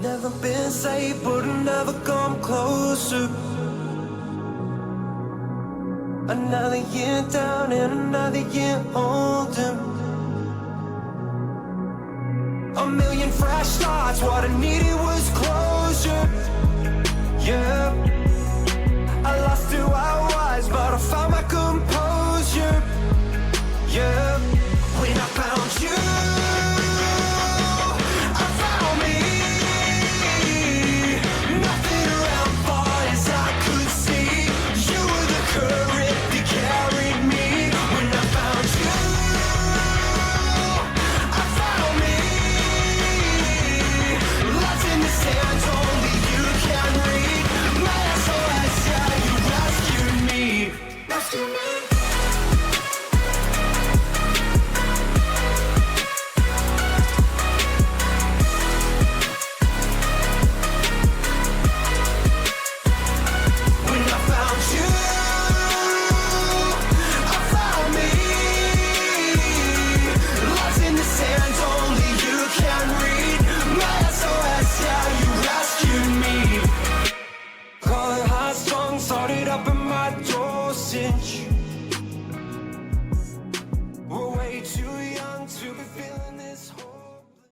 Never been safe, but I've never come closer. Another year down and another year older. A million fresh starts, what I needed was closure. Yeah, I lost who I was, but I found my composure. Yeah, when I found you, I found me. Nothing around far as I could see. You were the current that carried me. When I found you, I found me. Lost in the sand, only you can read. My SOS, yeah, you rescued me. Rescued me. When I found you, I found me. Lost in the sand, only you can read. My SOS, yeah, you rescued me. Call it high strung, started up in my dosage.